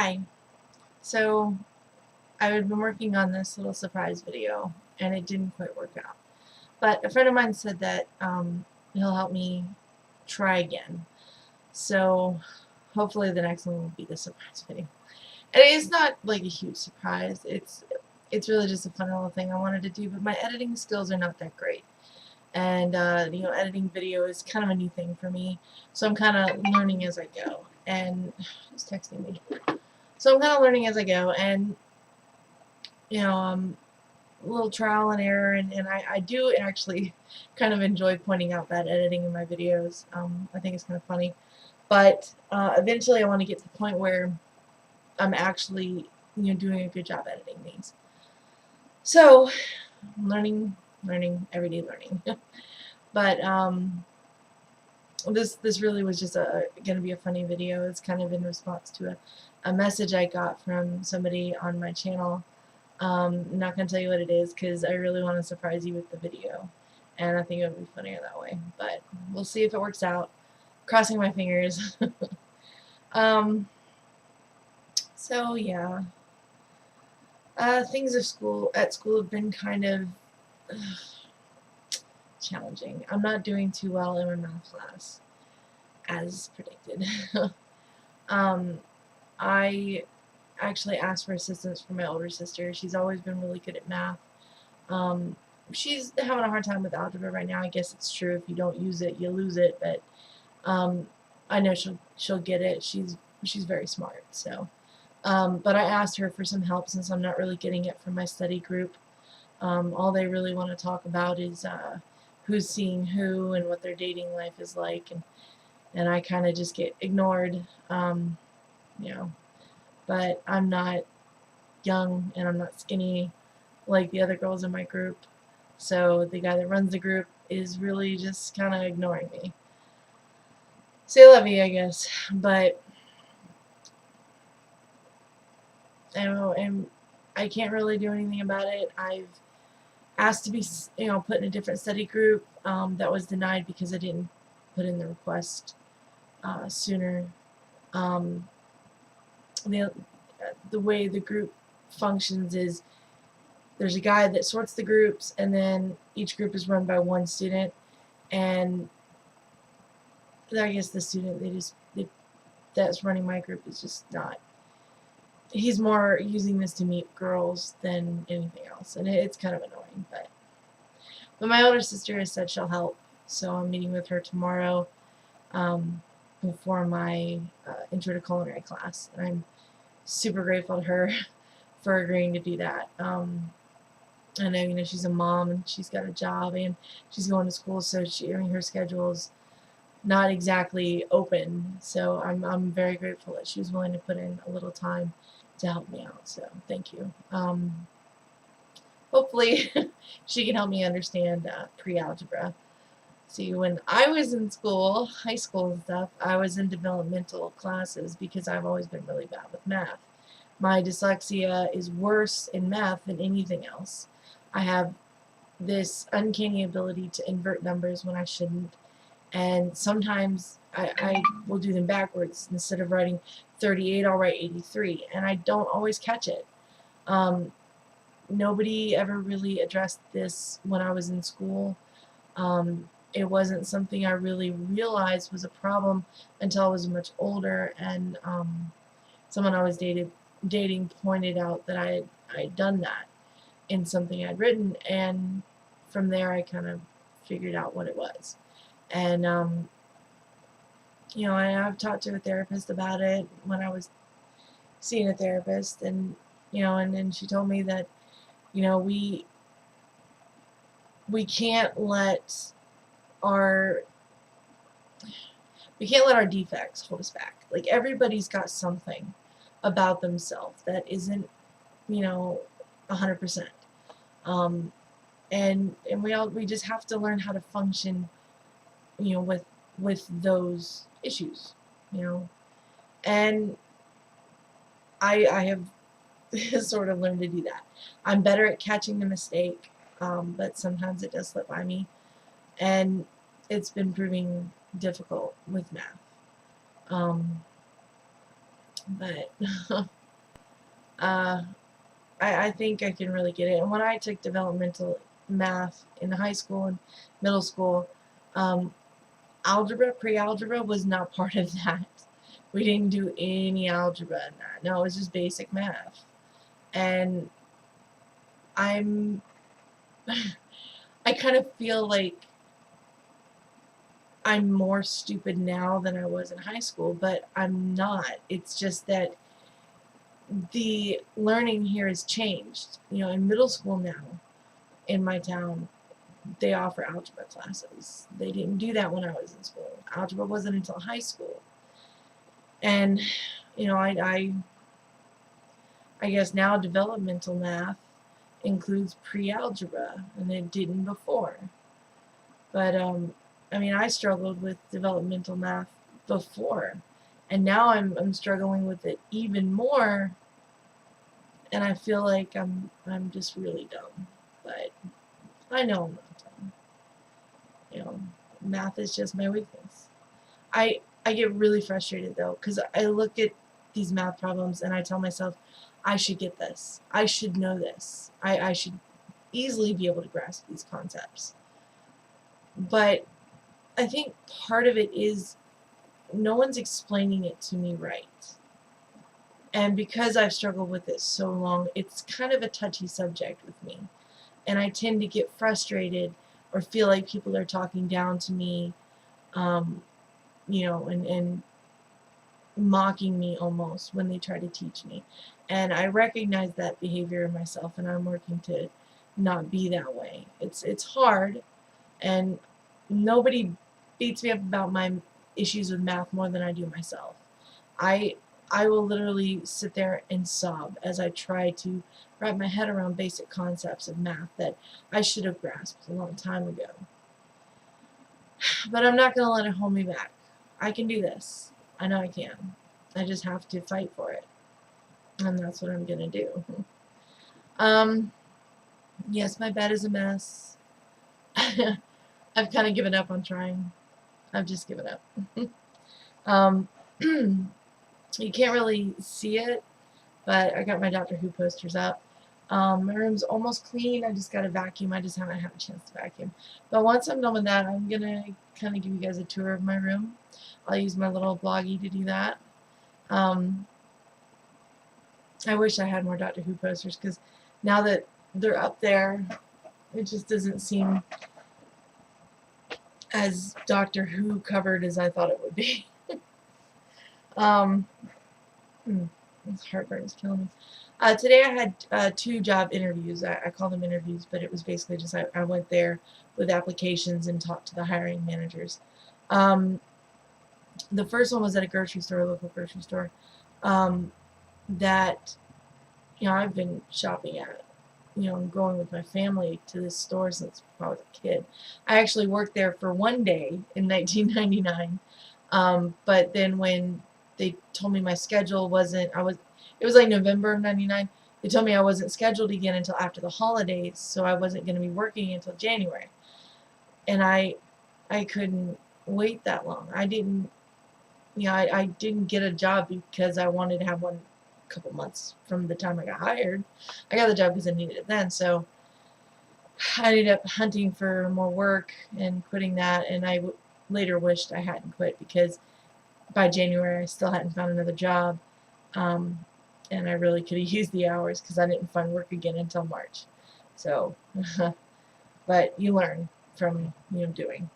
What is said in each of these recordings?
Hi. So I've been working on this little surprise video and it didn't quite work out. But a friend of mine said that he'll help me try again. So hopefully the next one will be the surprise video. And it's not like a huge surprise. It's really just a fun little thing I wanted to do, but my editing skills are not that great. And editing video is kind of a new thing for me. So I'm kind of learning as I go. And he's texting me. So I'm kind of learning as I go, and a little trial and error, and I do actually kind of enjoy pointing out bad editing in my videos. I think it's kind of funny. But eventually I want to get to the point where I'm actually doing a good job editing these. So learning, everyday learning. But this really was just going to be a funny video. It's kind of in response to a message I got from somebody on my channel. I'm not going to tell you what it is because I really want to surprise you with the video, and I think it would be funnier that way, but we'll see if it works out. Crossing my fingers. So yeah, things at school have been kind of challenging. I'm not doing too well in my math class, as predicted. I actually asked for assistance from my older sister. She's always been really good at math. She's having a hard time with algebra right now. I guess it's true. If you don't use it, you lose it. But I know she'll get it. She's very smart. So, but I asked her for some help since I'm not really getting it from my study group. All they really want to talk about is who's seeing who and what their dating life is like, and I kind of just get ignored. You know. But I'm not young and I'm not skinny like the other girls in my group. So the guy that runs the group is really just kind of ignoring me. Say love you, I guess. But and I can't really do anything about it. I've asked to be put in a different study group. That was denied because I didn't put in the request sooner. The way the group functions is there's a guy that sorts the groups, and then each group is run by one student, and I guess the student that's running my group is just not. He's more using this to meet girls than anything else, and it's kind of annoying. But my older sister has said she'll help, so I'm meeting with her tomorrow before my intro to culinary class, and I'm super grateful to her for agreeing to do that. I know, she's a mom and she's got a job and she's going to school, so her schedule's not exactly open. So I'm very grateful that she was willing to put in a little time to help me out. So thank you. Hopefully she can help me understand pre-algebra. See, when I was in school, high school and stuff, I was in developmental classes because I've always been really bad with math. My dyslexia is worse in math than anything else. I have this uncanny ability to invert numbers when I shouldn't, and sometimes I will do them backwards. Instead of writing 38, I'll write 83, and I don't always catch it. Nobody ever really addressed this when I was in school. It wasn't something I really realized was a problem until I was much older, and someone I was dating pointed out that I had done that in something I'd written, and from there I kind of figured out what it was. And I've talked to a therapist about it when I was seeing a therapist, and and then she told me that we can't let our defects hold us back. Like, everybody's got something about themselves that isn't 100%. And we just have to learn how to function with those issues, and I have sort of learned to do that. I'm better at catching the mistake, but sometimes it does slip by me, and it's been proving difficult with math. but uh, I think I can really get it. And when I took developmental math in high school and middle school, um, algebra, pre-algebra was not part of that. We didn't do any algebra in that. No, it was just basic math. And I'm, I kind of feel like I'm more stupid now than I was in high school, but I'm not. It's just that the learning here has changed. You know, in middle school now, in my town, they offer algebra classes. They didn't do that when I was in school. Algebra wasn't until high school. And, you know, I guess now developmental math includes pre-algebra, and it didn't before. But, I mean, I struggled with developmental math before, and now I'm struggling with it even more, and I feel like I'm just really dumb. But I know I'm not dumb. You know, math is just my weakness. I get really frustrated though, because I look at these math problems and I tell myself, I should get this. I should know this. I should easily be able to grasp these concepts. But I think part of it is no one's explaining it to me right. And because I've struggled with it so long, it's kind of a touchy subject with me. And I tend to get frustrated or feel like people are talking down to me, you know, and mocking me almost when they try to teach me. And I recognize that behavior in myself, and I'm working to not be that way. It's hard, and nobody beats me up about my issues with math more than I do myself. I I will literally sit there and sob as I try to wrap my head around basic concepts of math that I should have grasped a long time ago. But I'm not going to let it hold me back. I can do this. I know I can. I just have to fight for it. And that's what I'm going to do. Yes, my bed is a mess. I've kind of given up on trying. I've just given up. You can't really see it, but I got my Doctor Who posters up. My room's almost clean. I just got to vacuum. I just haven't had a chance to vacuum. But once I'm done with that, I'm going to kind of give you guys a tour of my room. I'll use my little bloggy to do that. I wish I had more Doctor Who posters, because now that they're up there, it just doesn't seem as Doctor Who covered as I thought it would be. This heartburn is killing me. Today I had 2 job interviews. I call them interviews, but it was basically just I went there with applications and talked to the hiring managers. The first one was at a grocery store, a local grocery store, that, you know, I've been shopping at. You know, I'm going with my family to this store since I was a kid. I actually worked there for one day in 1999, but then when they told me my schedule wasn't, it was like November of 99, they told me I wasn't scheduled again until after the holidays, so I wasn't going to be working until January. And I couldn't wait that long. I didn't, you know, I didn't get a job because I wanted to have one a couple months from the time I got hired. I got the job because I needed it then, so I ended up hunting for more work and quitting that, and I later wished I hadn't quit, because by January I still hadn't found another job, and I really could have used the hours because I didn't find work again until March. So, but you learn from, you know, doing.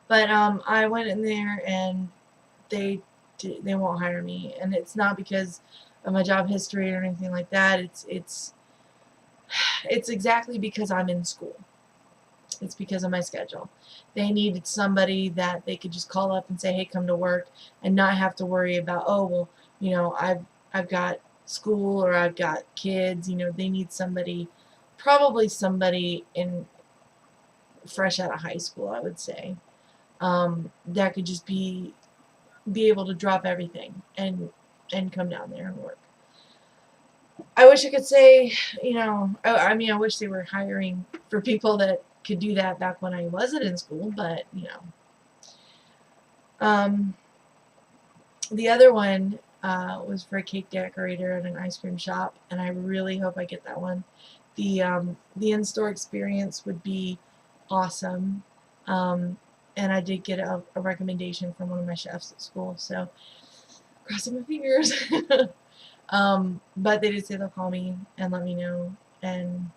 But I went in there and they won't hire me, and it's not because of my job history or anything like that. It's exactly because I'm in school. It's because of my schedule. They needed somebody that they could just call up and say, hey, come to work, and not have to worry about, oh, well, you know, I've got school or I've got kids. You know, they need somebody, probably somebody in fresh out of high school, I would say, that could just be able to drop everything and come down there and work. I wish I could say, you know, I mean, I wish they were hiring for people that could do that back when I wasn't in school, but, you know. The other one, was for a cake decorator at an ice cream shop, and I really hope I get that one. The in-store experience would be awesome, and I did get a recommendation from one of my chefs at school, so crossing my fingers. But they did say they'll call me and let me know, and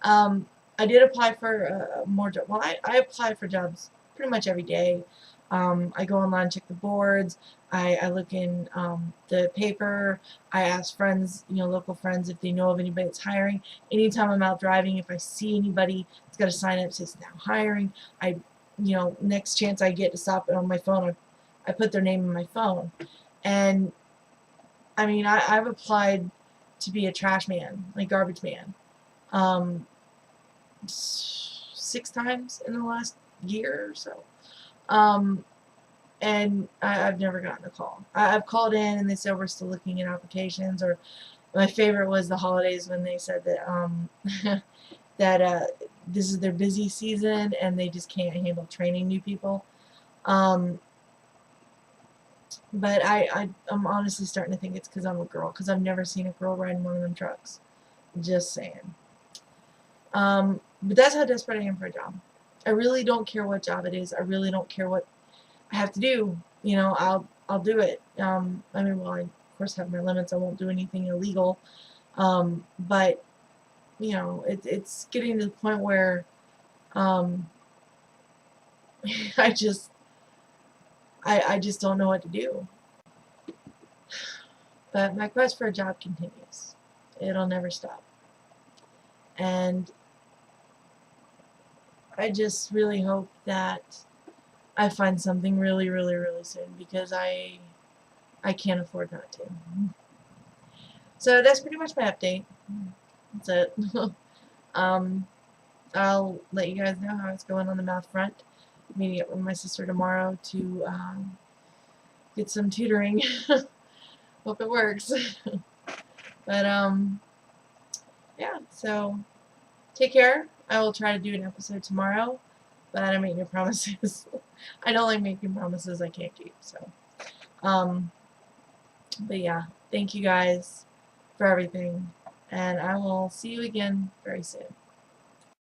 I did apply for more jobs. Well, I apply for jobs pretty much every day. I go online, check the boards. I look in the paper. I ask friends, local friends, if they know of anybody that's hiring. Anytime I'm out driving, if I see anybody that's got a sign up that says now hiring, next chance I get to stop it on my phone, I put their name in my phone. And I mean, I've applied to be a trash man, like garbage man. 6 times in the last year or so. And I've never gotten a call. I've called in and they said we're still looking at applications. Or my favorite was the holidays when they said that that this is their busy season and they just can't handle training new people. But I'm honestly starting to think it's because I'm a girl, because I've never seen a girl ride in one of them trucks. Just saying. But that's how desperate I am for a job. I really don't care what job it is. I really don't care what I have to do. I'll do it. I mean, well, I of course have my limits. I won't do anything illegal. But it's getting to the point where I just don't know what to do. But my quest for a job continues. It'll never stop. And I just really hope that I find something really, really, really soon, because I can't afford not to. So that's pretty much my update. That's it. I'll let you guys know how it's going on the math front. I'm meeting up with my sister tomorrow to get some tutoring. Hope it works. But yeah, so take care. I will try to do an episode tomorrow, but I don't make no promises. I don't like making promises I can't keep. So but yeah, thank you guys for everything, and I will see you again very soon.